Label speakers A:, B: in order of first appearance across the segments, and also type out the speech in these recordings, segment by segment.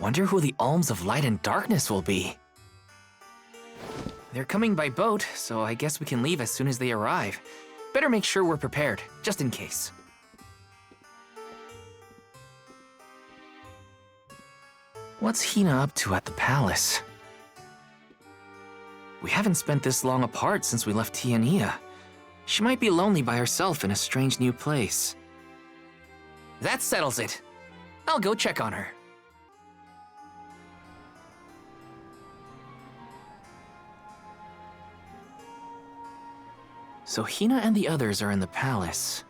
A: Wonder who the Alms of Light and Darkness will be. They're coming by boat, so I guess we can leave as soon as they arrive. Better make sure we're prepared, just in case. What's Hina up to at the palace? We haven't spent this long apart since we left Tiania. She might be lonely by herself in a strange new place. That settles it. I'll go check on her. So Hina and the others are in the palace.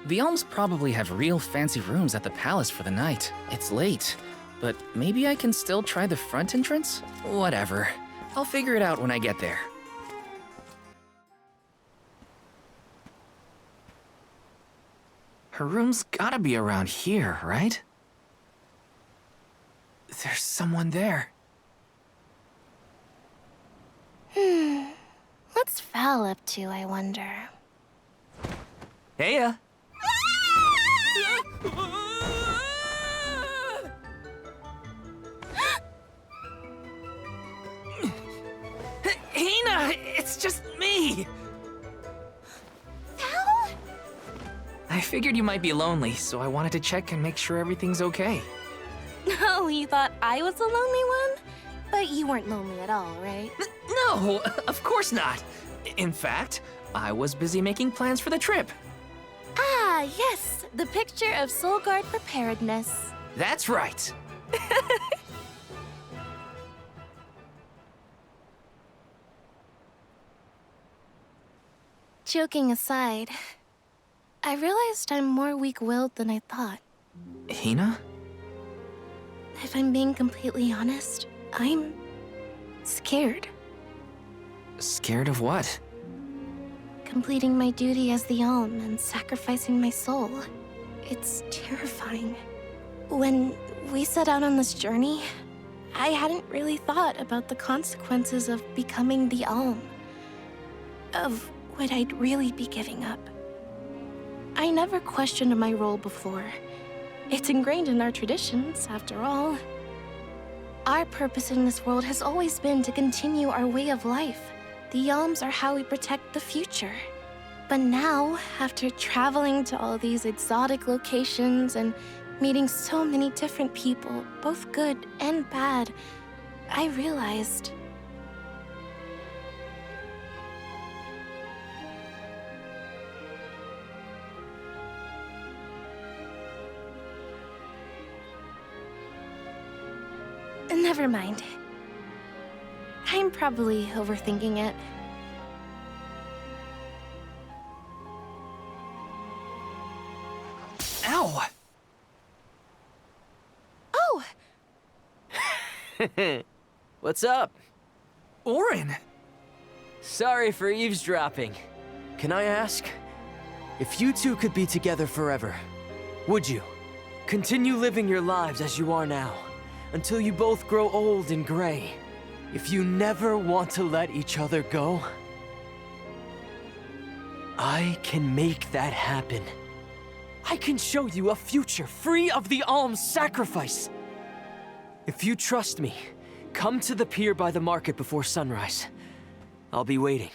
A: The Alms probably have real fancy rooms at the palace for the night. It's late, but maybe I can still try the front entrance? Whatever. I'll figure it out when I get there. Her room's gotta be around here, right? There's someone there.
B: What's Val up to, I wonder?
A: Heya! Hina! It's just me!
B: Val?
A: I figured you might be lonely, so I wanted to check and make sure everything's okay.
B: Oh, you thought I was the lonely one? But you weren't lonely at all, right?
A: No, of course not. In fact, I was busy making plans for the trip.
B: Ah, yes, the picture of Soul Guard preparedness.
A: That's right.
B: Joking aside, I realized I'm more weak-willed than I thought.
A: Hina?
B: If I'm being completely honest, I'm scared.
A: Scared of what?
B: Completing my duty as the Alm and sacrificing my soul. It's terrifying. When we set out on this journey, I hadn't really thought about the consequences of becoming the Alm. Of what I'd really be giving up. I never questioned my role before. It's ingrained in our traditions, after all. Our purpose in this world has always been to continue our way of life. The Alms are how we protect the future. But now, after traveling to all these exotic locations and meeting so many different people, both good and bad, I realized... Never mind. I'm probably overthinking it.
A: Ow!
B: Oh!
C: What's up?
A: Orin!
C: Sorry for eavesdropping. Can I ask? If you two could be together forever, would you? Continue living your lives as you are now, until you both grow old and gray. If you never want to let each other go, I can make that happen. I can show you a future free of the Alms sacrifice. If you trust me, come to the pier by the market before sunrise. I'll be waiting.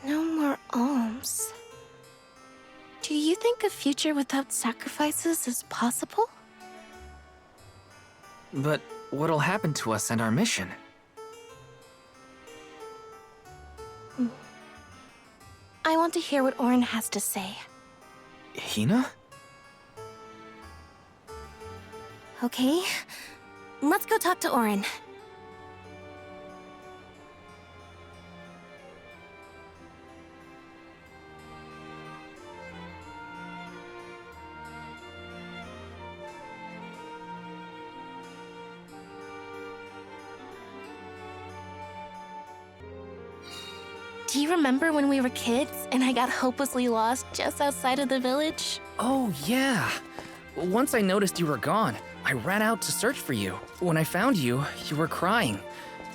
B: No more alms. Do you think a future without sacrifices is possible?
A: But what'll happen to us and our mission?
B: I want to hear what Orin has to say.
A: Hina?
B: Okay, let's go talk to Orin. Do you remember when we were kids and I got hopelessly lost just outside of the village?
A: Oh, yeah. Once I noticed you were gone, I ran out to search for you. When I found you, you were crying,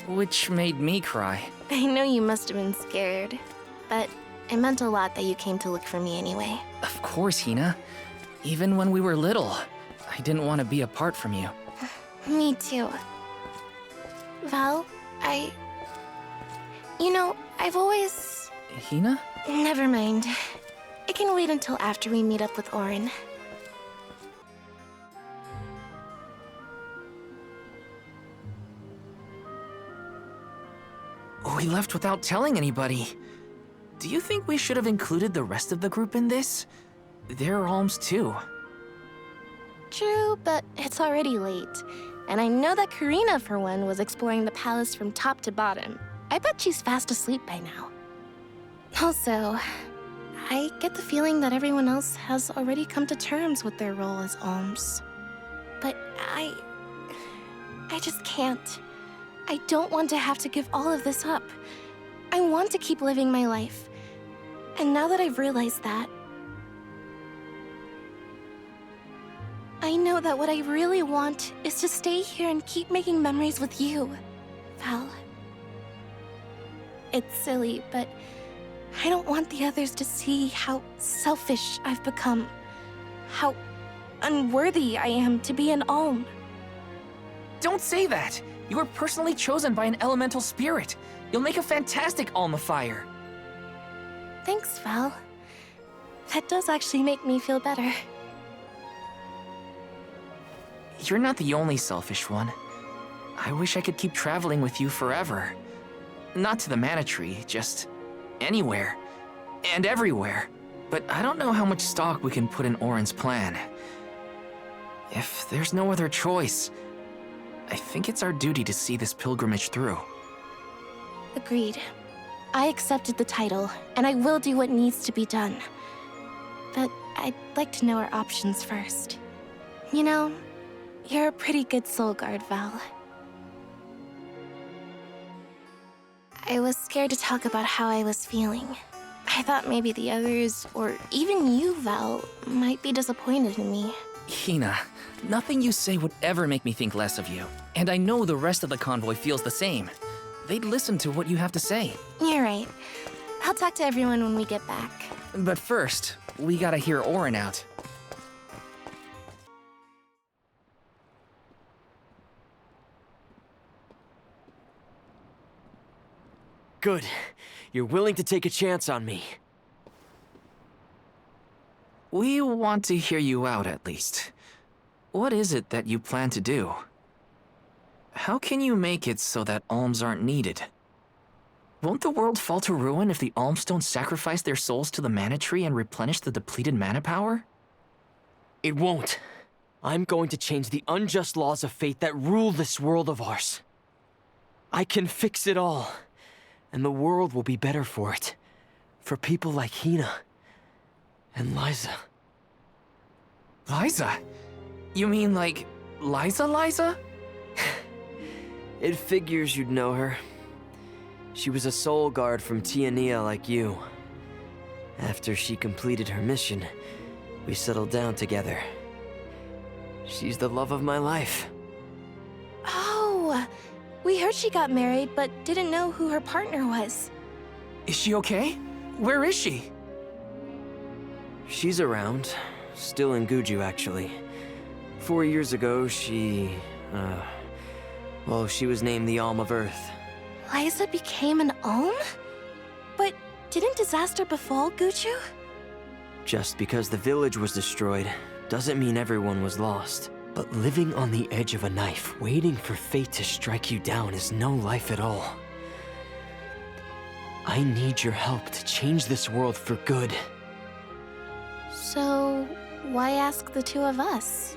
A: which made me cry.
B: I know you must have been scared, but it meant a lot that you came to look for me anyway.
A: Of course, Hina. Even when we were little, I didn't want to be apart from you.
B: Me too. Val, You know, I've always...
A: Hina?
B: Never mind. It can wait until after we meet up with Orin.
A: We left without telling anybody. Do you think we should have included the rest of the group in this? They're alms too.
B: True, but it's already late. And I know that Karina, for one, was exploring the palace from top to bottom. I bet she's fast asleep by now. Also, I get the feeling that everyone else has already come to terms with their role as alms. But I just can't. I don't want to have to give all of this up. I want to keep living my life. And now that I've realized that, I know that what I really want is to stay here and keep making memories with you, Val. It's silly, but I don't want the others to see how selfish I've become. How unworthy I am to be an alm.
A: Don't say that! You were personally chosen by an elemental spirit. You'll make a fantastic Alma Fire.
B: Thanks, Val. That does actually make me feel better.
A: You're not the only selfish one. I wish I could keep traveling with you forever. Not to the Mana Tree, just anywhere. And everywhere. But I don't know how much stock we can put in Orin's plan. If there's no other choice, I think it's our duty to see this pilgrimage through.
B: Agreed. I accepted the title, and I will do what needs to be done. But I'd like to know our options first. You know, you're a pretty good soul guard, Val. I was scared to talk about how I was feeling. I thought maybe the others, or even you, Val, might be disappointed in me.
A: Hina, nothing you say would ever make me think less of you. And I know the rest of the convoy feels the same. They'd listen to what you have to say.
B: You're right. I'll talk to everyone when we get back.
A: But first, we gotta hear Orin out.
C: Good. You're willing to take a chance on me.
A: We want to hear you out, at least. What is it that you plan to do? How can you make it so that alms aren't needed? Won't the world fall to ruin if the alms don't sacrifice their souls to the Mana Tree and replenish the depleted mana power?
C: It won't. I'm going to change the unjust laws of fate that rule this world of ours. I can fix it all, and the world will be better for it. For people like Hina and Liza.
A: Liza? You mean like Liza?
C: It figures you'd know her. She was a soul guard from Tiania like you. After she completed her mission, we settled down together. She's the love of my life.
B: Oh, we heard she got married, but didn't know who her partner was.
A: Is she okay? Where is she?
C: She's around. Still in Guju, actually. 4 years ago, she was named the Alm of Earth.
B: Liza became an alm? But didn't disaster befall Guju?
C: Just because the village was destroyed doesn't mean everyone was lost. But living on the edge of a knife, waiting for fate to strike you down is no life at all. I need your help to change this world for good.
B: So, why ask the two of us?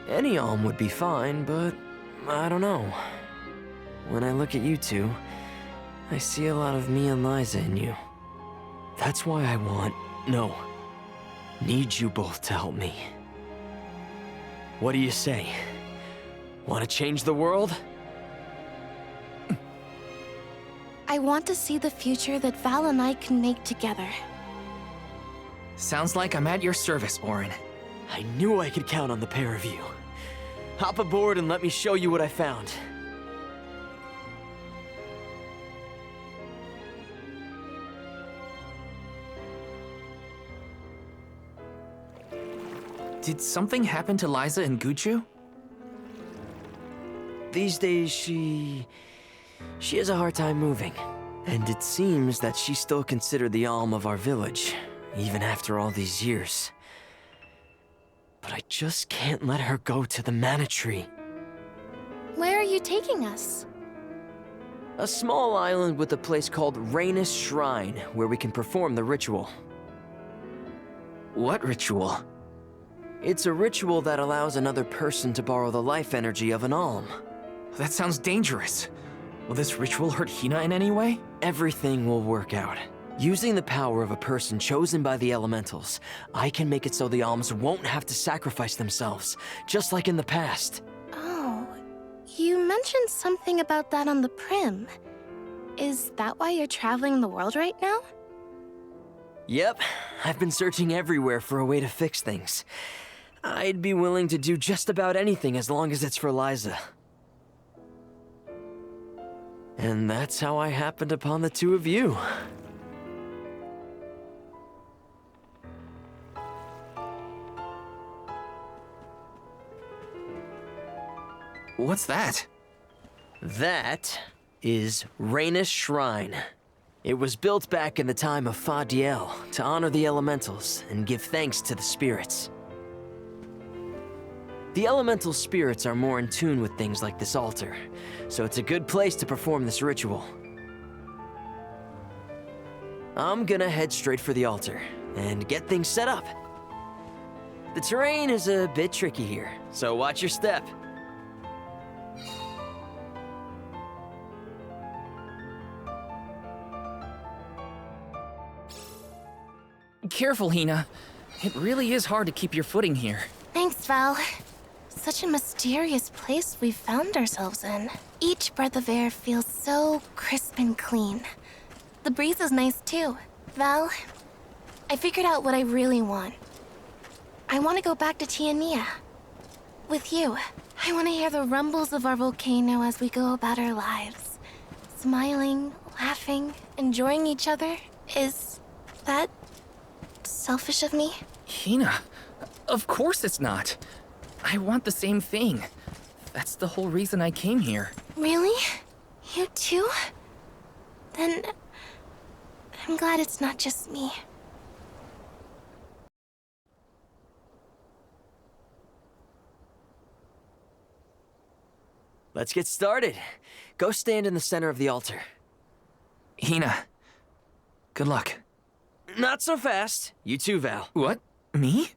C: Any alm would be fine, but I don't know. When I look at you two, I see a lot of me and Liza in you. That's why I need you both to help me. What do you say? Want to change the world?
B: I want to see the future that Val and I can make together.
A: Sounds like I'm at your service, Orin.
C: I knew I could count on the pair of you. Hop aboard and let me show you what I found.
A: Did something happen to Liza and Guchu?
C: These days, she has a hard time moving. And it seems that she's still considered the alm of our village, even after all these years. But I just can't let her go to the Mana Tree.
B: Where are you taking us?
C: A small island with a place called Rainus Shrine, where we can perform the ritual.
A: What ritual?
C: It's a ritual that allows another person to borrow the life energy of an alm.
A: That sounds dangerous. Will this ritual hurt Hina in any way?
C: Everything will work out. Using the power of a person chosen by the elementals, I can make it so the alms won't have to sacrifice themselves, just like in the past.
B: Oh, you mentioned something about that on the Prim. Is that why you're traveling the world right now?
C: Yep, I've been searching everywhere for a way to fix things. I'd be willing to do just about anything as long as it's for Liza. And that's how I happened upon the two of you.
A: What's that?
C: That is Rainus Shrine. It was built back in the time of Fadiel to honor the elementals and give thanks to the spirits. The elemental spirits are more in tune with things like this altar, so it's a good place to perform this ritual. I'm gonna head straight for the altar and get things set up. The terrain is a bit tricky here, so watch your step.
A: Careful, Hina. It really is hard to keep your footing here.
B: Thanks, Val. Such a mysterious place we've found ourselves in. Each breath of air feels so crisp and clean. The breeze is nice too. Val, I figured out what I really want. I want to go back to Tiania. With you. I want to hear the rumbles of our volcano as we go about our lives. Smiling, laughing, enjoying each other. Is that selfish of me?
A: Hina, of course it's not. I want the same thing. That's the whole reason I came here.
B: Really? You too? Then I'm glad it's not just me.
C: Let's get started. Go stand in the center of the altar.
A: Hina, good luck.
C: Not so fast. You too, Val.
A: What? Me?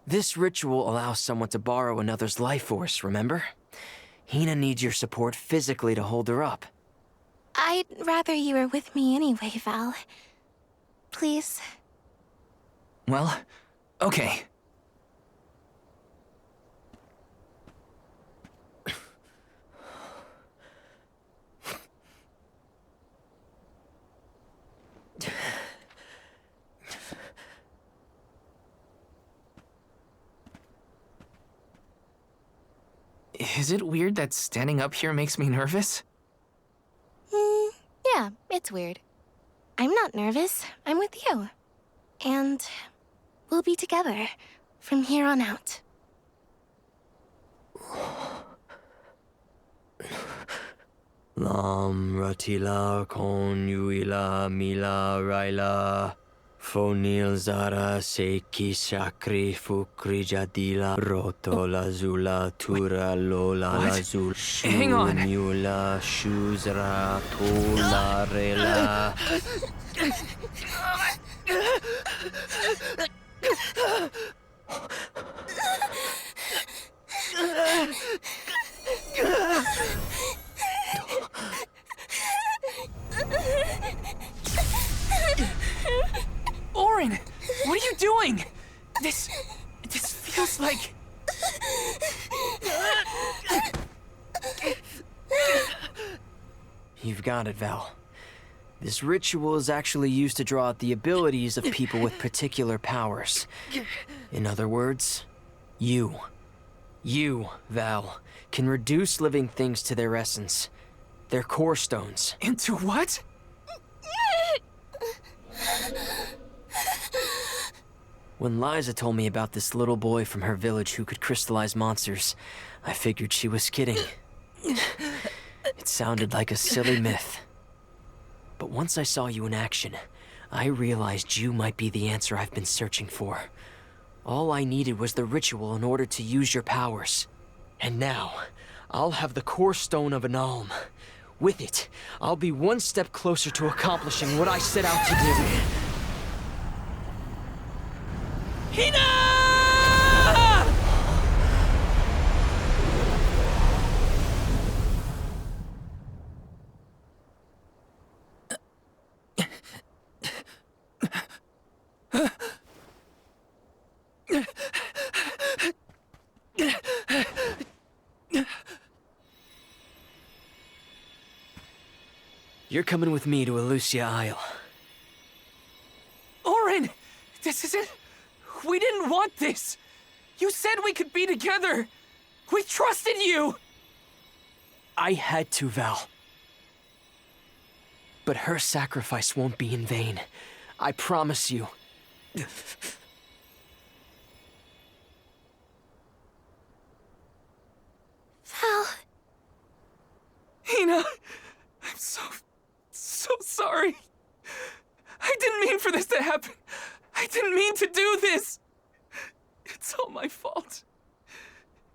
C: This ritual allows someone to borrow another's life force, remember? Hina needs your support physically to hold her up.
B: I'd rather you were with me anyway, Val. Please.
A: Well, okay. Is it weird that standing up here makes me nervous?
B: Yeah, it's weird. I'm not nervous. I'm with you. And we'll be together from here on out.
C: Lam ratila kon yuila mila raila fonil zara seki shakri fukri jadila roto lazula tura lola
A: What?
C: lazul
A: Hang on.
C: shunula shuzra tola rela.
A: Orin, what are you doing? This feels like...
C: You've got it, Val. This ritual is actually used to draw out the abilities of people with particular powers. In other words, you, Val, can reduce living things to their essence, their core stones.
A: Into what?
C: When Liza told me about this little boy from her village who could crystallize monsters, I figured she was kidding. It sounded like a silly myth. But once I saw you in action, I realized you might be the answer I've been searching for. All I needed was the ritual in order to use your powers. And now, I'll have the core stone of an alm. With it, I'll be one step closer to accomplishing what I set out to do. Hina! You're coming with me to Elusia Isle.
A: Orin! This isn't... We didn't want this! You said we could be together! We trusted you!
C: I had to, Val. But her sacrifice won't be in vain. I promise you.
B: Val.
A: Hina, I'm so sorry. I didn't mean for this to happen. I didn't mean to do this. It's all my fault.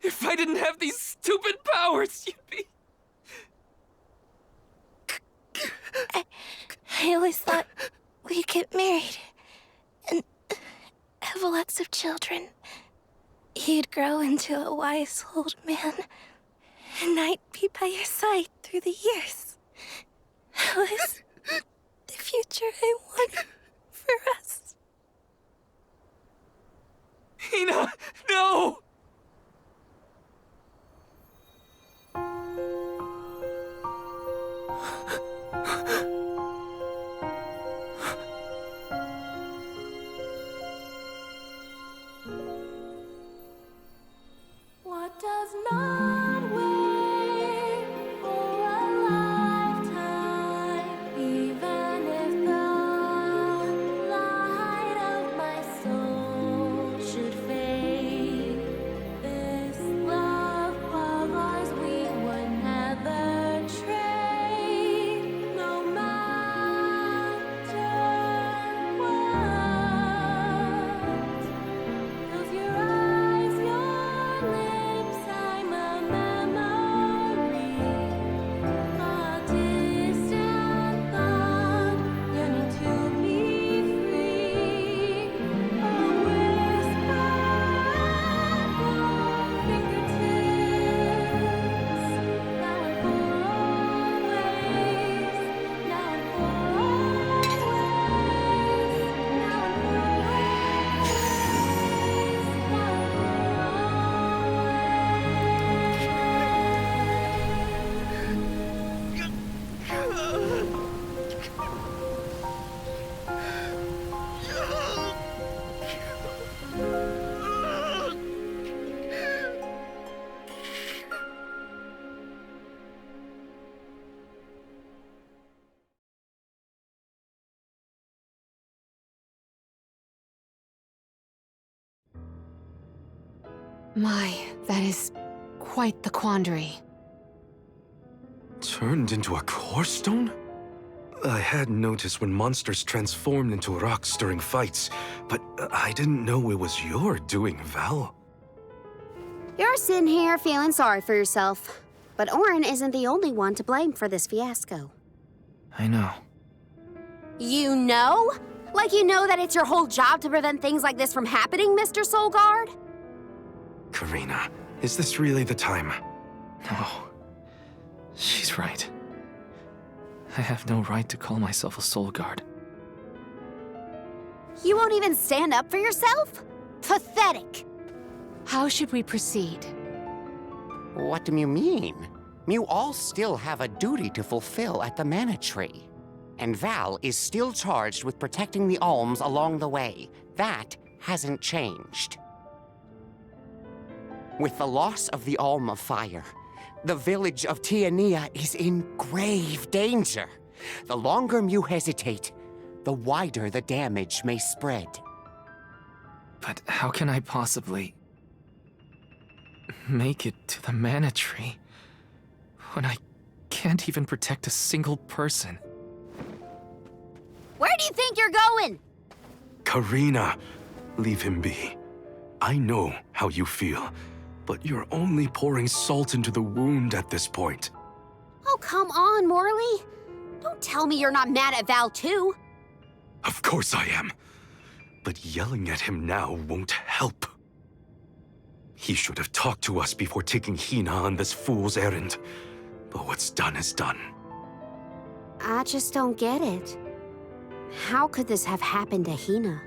A: If I didn't have these stupid powers, you'd be...
B: I always thought we'd get married and have lots of children. You'd grow into a wise old man, and I'd be by your side through the years. That was the future I wanted for us.
A: Hina, no!
B: What does not wait for a lifetime, even if the light of my soul should fade. This love of ours we would never trade, no matter what. Close your eyes, your lips, I'm a memory, a distant thought, yearning to be free, a whisper at your fingertips, now and for always, now and for always, now and for
D: My, that is quite the quandary.
E: Turned into a core stone? I had noticed when monsters transformed into rocks during fights, but I didn't know it was your doing, Val.
F: You're sitting here feeling sorry for yourself. But Orin isn't the only one to blame for this fiasco.
A: I know.
F: You know? Like you know that it's your whole job to prevent things like this from happening, Mr. Soulguard?
E: Karina, is this really the time?
A: No. She's right. I have no right to call myself a soul guard.
F: You won't even stand up for yourself? Pathetic!
D: How should we proceed?
G: What do you mean? You all still have a duty to fulfill at the Mana Tree. And Val is still charged with protecting the alms along the way. That hasn't changed. With the loss of the Alm of Fire, the village of Tiania is in grave danger. The longer you hesitate, the wider the damage may spread.
A: But how can I possibly make it to the mana tree when I can't even protect a single person?
F: Where do you think you're going?
E: Karina, leave him be. I know how you feel, but you're only pouring salt into the wound at this point.
F: Oh, come on, Morley. Don't tell me you're not mad at Val, too.
E: Of course I am. But yelling at him now won't help. He should have talked to us before taking Hina on this fool's errand. But what's done is done.
F: I just don't get it. How could this have happened to Hina?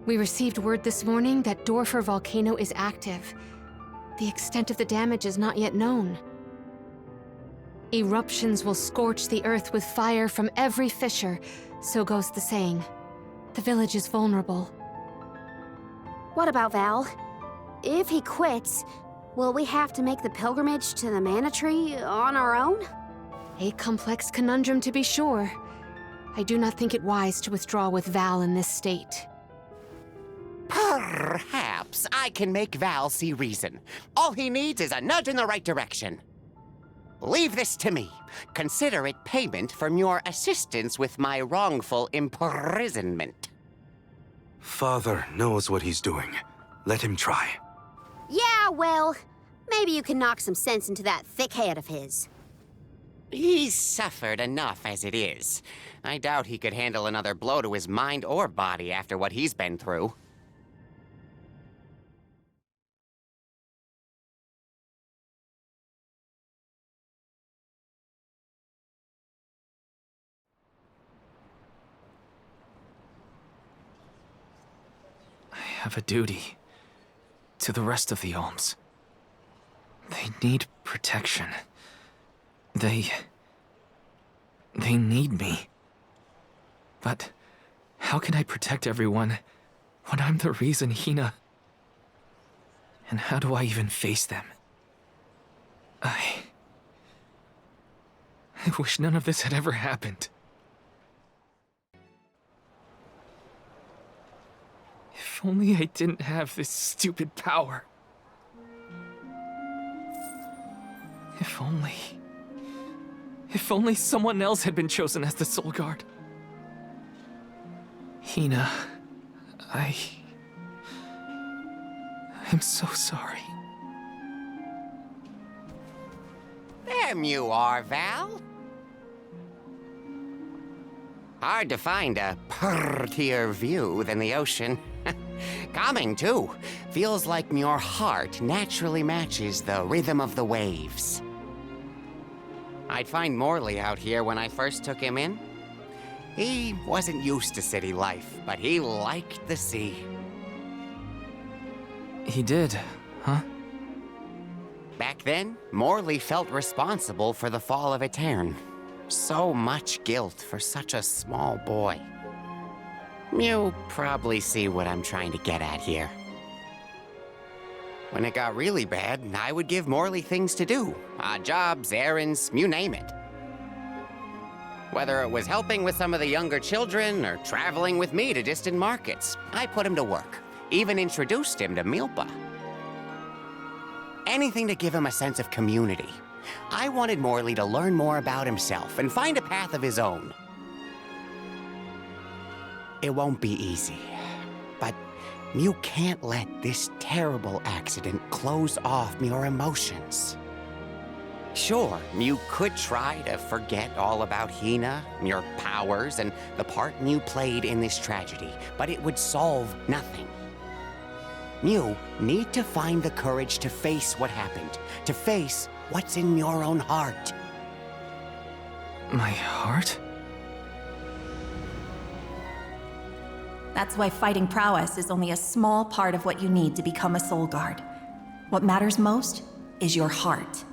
D: We received word this morning that Dorfer volcano is active. The extent of the damage is not yet known. Eruptions will scorch the earth with fire from every fissure, so goes the saying. The village is vulnerable.
F: What about Val? If he quits, will we have to make the pilgrimage to the Mana Tree on our own?
D: A complex conundrum to be sure. I do not think it wise to withdraw with Val in this state.
G: Perhaps I can make Val see reason. All he needs is a nudge in the right direction. Leave this to me. Consider it payment from your assistance with my wrongful imprisonment.
E: Father knows what he's doing. Let him try.
F: Yeah, well, maybe you can knock some sense into that thick head of his.
G: He's suffered enough as it is. I doubt he could handle another blow to his mind or body after what he's been through.
A: I have a duty to the rest of the alms. They need protection. They need me. But how can I protect everyone when I'm the reason Hina... And how do I even face them? I wish none of this had ever happened. If only I didn't have this stupid power. If only someone else had been chosen as the Soul Guard. Hina, I'm so sorry.
G: There you are, Val. Hard to find a prettier view than the ocean. Calming, too. Feels like your heart naturally matches the rhythm of the waves. I'd find Morley out here when I first took him in. He wasn't used to city life, but he liked the sea.
A: He did, huh?
G: Back then, Morley felt responsible for the fall of Etern. So much guilt for such a small boy. You probably see what I'm trying to get at here. When it got really bad, I would give Morley things to do. Odd jobs, errands, you name it. Whether it was helping with some of the younger children or traveling with me to distant markets, I put him to work. Even introduced him to Milpa. Anything to give him a sense of community. I wanted Morley to learn more about himself and find a path of his own. It won't be easy, but you can't let this terrible accident close off your emotions. Sure, you could try to forget all about Hina, your powers, and the part you played in this tragedy, but it would solve nothing. You need to find the courage to face what happened, to face what's in your own heart.
A: My heart?
H: That's why fighting prowess is only a small part of what you need to become a Soul Guard. What matters most is your heart.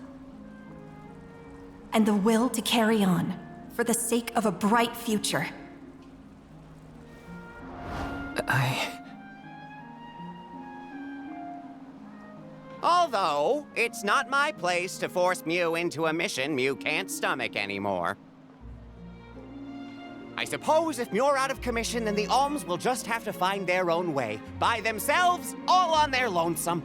H: And the will to carry on, for the sake of a bright future.
G: Although, it's not my place to force Mew into a mission Mew can't stomach anymore. I suppose if Mew're out of commission, then the Alms will just have to find their own way, by themselves, all on their lonesome.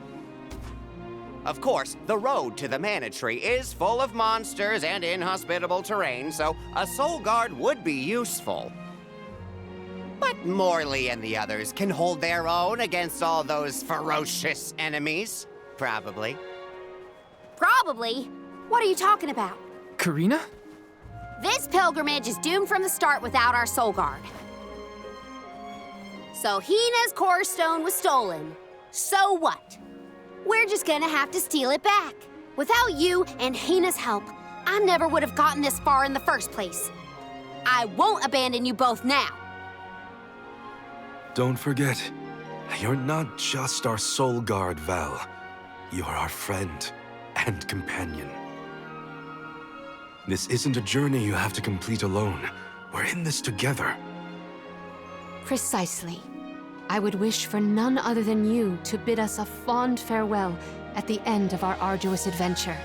G: Of course, the road to the Mana Tree is full of monsters and inhospitable terrain, so a Soul Guard would be useful. But Morley and the others can hold their own against all those ferocious enemies. Probably.
F: Probably? What are you talking about?
A: Karina?
F: This pilgrimage is doomed from the start without our Soul Guard. So Hina's Core Stone was stolen. So what? We're just gonna have to steal it back. Without you and Hina's help, I never would have gotten this far in the first place. I won't abandon you both now.
E: Don't forget, you're not just our soul guard, Val. You're our friend and companion. This isn't a journey you have to complete alone. We're in this together.
D: Precisely. I would wish for none other than you to bid us a fond farewell at the end of our arduous adventure.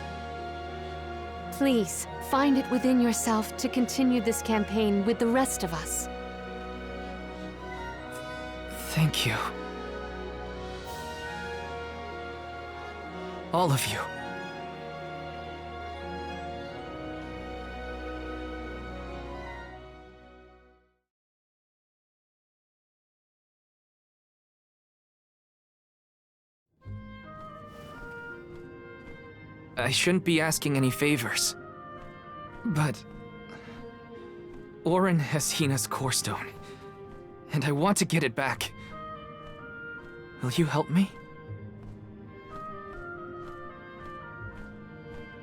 D: Please, find it within yourself to continue this campaign with the rest of us.
A: Thank you. All of you. I shouldn't be asking any favors, but Orin has Hina's Core Stone, and I want to get it back. Will you help me?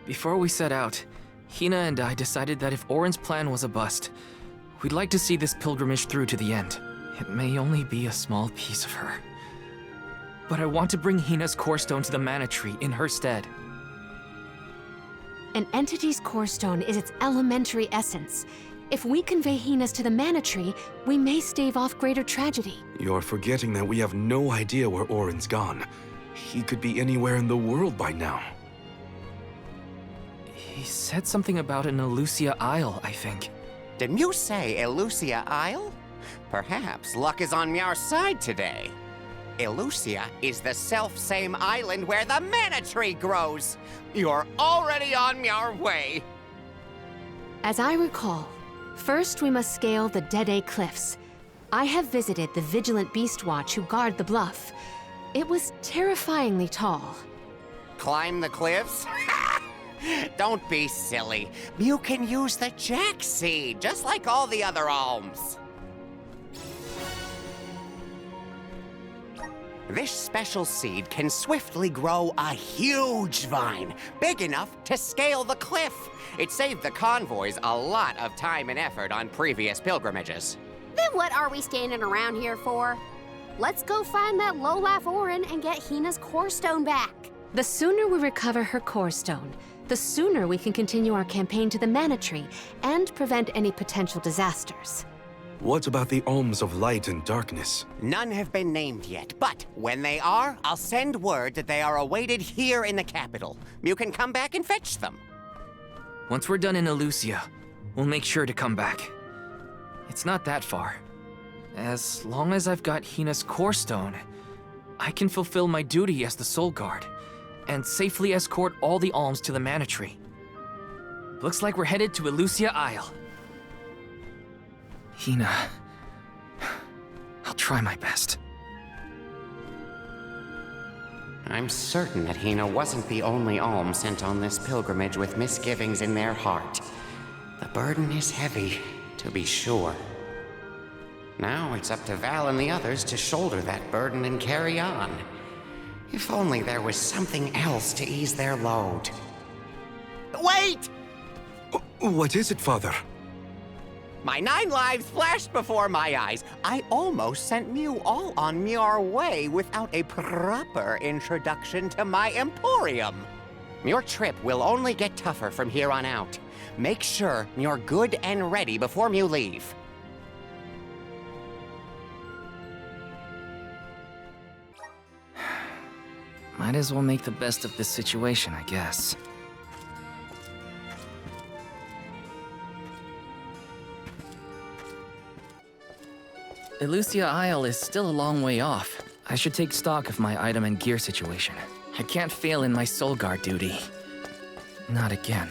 A: Before we set out, Hina and I decided that if Orin's plan was a bust, we'd like to see this pilgrimage through to the end. It may only be a small piece of her, but I want to bring Hina's Core Stone to the Mana Tree in her stead.
D: An entity's core stone is its elementary essence. If we convey Hina's to the Mana Tree, we may stave off greater tragedy.
E: You're forgetting that we have no idea where Orin's gone. He could be anywhere in the world by now.
A: He said something about an Elusia Isle, I think.
G: Did Mew say Elusia Isle? Perhaps luck is on Meow's side today. Elusia is the self-same island where the Mana Tree grows. You're already on your way.
D: As I recall, first we must scale the Dead Cliffs. I have visited the vigilant Beast Watch who guard the bluff. It was terrifyingly tall.
G: Climb the cliffs? Don't be silly. Mew can use the Jack Seed, just like all the other alms. This special seed can swiftly grow a huge vine, big enough to scale the cliff. It saved the convoys a lot of time and effort on previous pilgrimages.
F: Then what are we standing around here for? Let's go find that low-life Orin and get Hina's Core Stone back.
D: The sooner we recover her Core Stone, the sooner we can continue our campaign to the Mana Tree and prevent any potential disasters.
E: What about the Alms of Light and Darkness?
G: None have been named yet, but when they are, I'll send word that they are awaited here in the capital. You can come back and fetch them.
A: Once we're done in Elusia, we'll make sure to come back. It's not that far. As long as I've got Hina's Core Stone, I can fulfill my duty as the Soul Guard and safely escort all the alms to the Mana Tree. Looks like we're headed to Elusia Isle. Hina, I'll try my best.
G: I'm certain that Hina wasn't the only alm sent on this pilgrimage with misgivings in their heart. The burden is heavy, to be sure. Now it's up to Val and the others to shoulder that burden and carry on. If only there was something else to ease their load. Wait!
E: What is it, Father?
G: My 9 lives flashed before my eyes. I almost sent Mew all on your way without a proper introduction to my Emporium. Your trip will only get tougher from here on out. Make sure you're good and ready before you leave.
A: Might as well make the best of this situation, I guess. Elusia Isle is still a long way off. I should take stock of my item and gear situation. I can't fail in my Soul Guard duty. Not again.